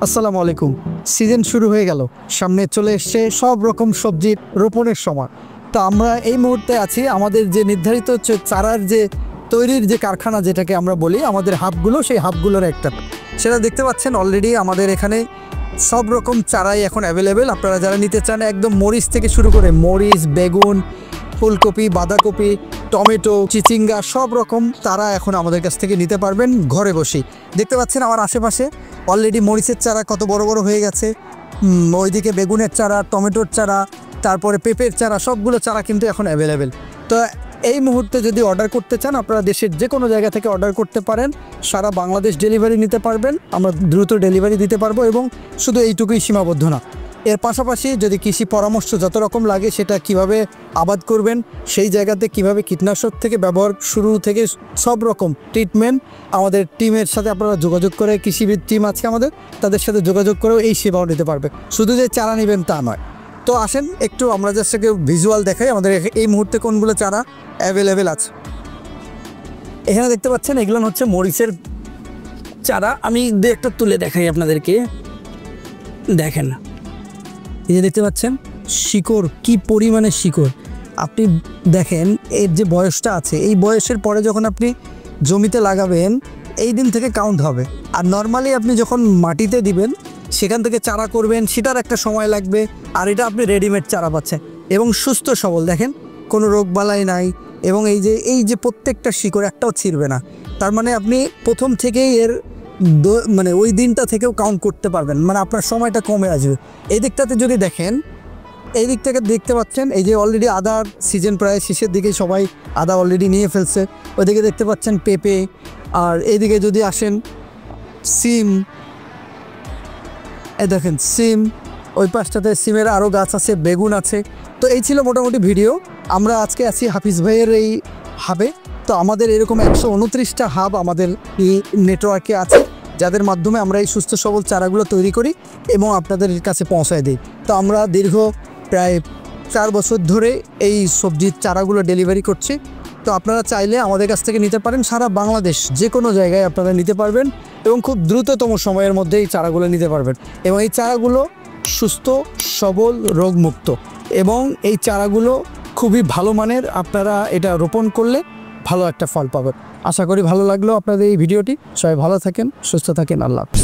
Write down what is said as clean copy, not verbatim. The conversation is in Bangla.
আসসালামু আলাইকুম। সিজন শুরু হয়ে গেল, সামনে চলে এসছে সব রকম সবজির রোপণের সময়। তো আমরা এই মুহূর্তে আছি আমাদের যে নির্ধারিত হচ্ছে চারার যে তৈরির যে কারখানা, যেটাকে আমরা বলি আমাদের হাবগুলো, সেই হাবগুলোর একটা। সেটা দেখতে পাচ্ছেন অলরেডি আমাদের এখানে সব রকম চারাই এখন অ্যাভেলেবেল। আপনারা যারা নিতে চান, একদম মরিচ থেকে শুরু করে মরিচ, বেগুন, ফুলকপি, বাঁধাকপি, টমেটো, চিচিঙ্গা, সব রকম চারা এখন আমাদের কাছ থেকে নিতে পারবেন ঘরে বসেই। দেখতে পাচ্ছেন আমার আশেপাশে অলরেডি মরিচের চারা কত বড় বড় হয়ে গেছে, ওইদিকে বেগুনের চারা, টমেটোর চারা, তারপরে পেঁপের চারা, সবগুলো চারা কিন্তু এখন অ্যাভেলেবেল। তো এই মুহূর্তে যদি অর্ডার করতে চান, আপনারা দেশের যে কোনো জায়গা থেকে অর্ডার করতে পারেন। সারা বাংলাদেশ ডেলিভারি নিতে পারবেন, আমরা দ্রুত ডেলিভারি দিতে পারবো। এবং শুধু এইটুকুই সীমাবদ্ধ না, এর পাশাপাশি যদি কৃষি পরামর্শ যত রকম লাগে, সেটা কিভাবে আবাদ করবেন, সেই জায়গাতে কিভাবে কীটনাশক থেকে ব্যবহার শুরু থেকে সব রকম ট্রিটমেন্ট, আমাদের টিমের সাথে আপনারা যোগাযোগ করে, কৃষিবিদ টিম আছে আমাদের, তাদের সাথে যোগাযোগ করেও এই সেবাও নিতে পারবে। শুধু যে চারা নেবেন তা নয়। তো আসেন একটু আমরা জাস্ট ভিজুয়াল দেখাই আমাদের এই মুহূর্তে কোনগুলো চারা অ্যাভেলেবেল আছে। এখানে দেখতে পাচ্ছেন এগুলো হচ্ছে মরিচের চারা। আমি একটা তুলে দেখাই আপনাদেরকে। দেখেন, এই যে দেখতে পাচ্ছেন শিকড়, কি পরিমাণে শিকড়। আপনি দেখেন এর যে বয়সটা আছে, এই বয়সের পরে যখন আপনি জমিতে লাগাবেন, এই দিন থেকে কাউন্ট হবে। আর নর্মালি আপনি যখন মাটিতে দিবেন, সেখান থেকে চারা করবেন, সেটার একটা সময় লাগবে। আর এটা আপনি রেডিমেড চারা পাচ্ছেন এবং সুস্থ সবল, দেখেন কোনো রোগবালাই নাই। এবং এই যে প্রত্যেকটা শিকড় একটাও ছিঁড়বে না। তার মানে আপনি প্রথম থেকেই এর মানে ওই দিনটা থেকেও কাউন্ট করতে পারবেন, মানে আপনার সময়টা কমে আসবে। এই দিকটাতে যদি দেখেন, এই দিক থেকে দেখতে পাচ্ছেন এই যে অলরেডি আদার সিজন প্রায় শেষের দিকে, সবাই আদা অলরেডি নিয়ে ফেলছে। ওইদিকে দেখতে পাচ্ছেন পেঁপে। আর এইদিকে যদি আসেন সিম, এই দেখেন সিম, ওই পাশটাতে সিমের আরও গাছ আছে, বেগুন আছে। তো এই ছিল মোটামুটি ভিডিও। আমরা আজকে আছি হাফিজ ভাইয়ের এই হাবে। তো আমাদের এরকম 129টা হাব আমাদের এই নেটওয়ার্কে আছে, যাদের মাধ্যমে আমরা এই সুস্থ সবল চারাগুলো তৈরি করি এবং আপনাদের কাছে পৌঁছায় দিই। তো আমরা দীর্ঘ প্রায় 4 বছর ধরে এই সবজির চারাগুলো ডেলিভারি করছি। তো আপনারা চাইলে আমাদের কাছ থেকে নিতে পারেন। সারা বাংলাদেশ যে কোনো জায়গায় আপনারা নিতে পারবেন এবং খুব দ্রুততম সময়ের মধ্যে এই চারাগুলো নিতে পারবেন। এবং এই চারাগুলো সুস্থ সবল, রোগমুক্ত, এবং এই চারাগুলো খুবই ভালো মানের। আপনারা এটা রোপণ করলে ভালো একটা ফল পাবেন। আশা করি ভালো লাগলো আপনাদের এই ভিডিওটি। সবাই ভালো থাকেন, সুস্থ থাকেন। আল্লাহ হাফেজ।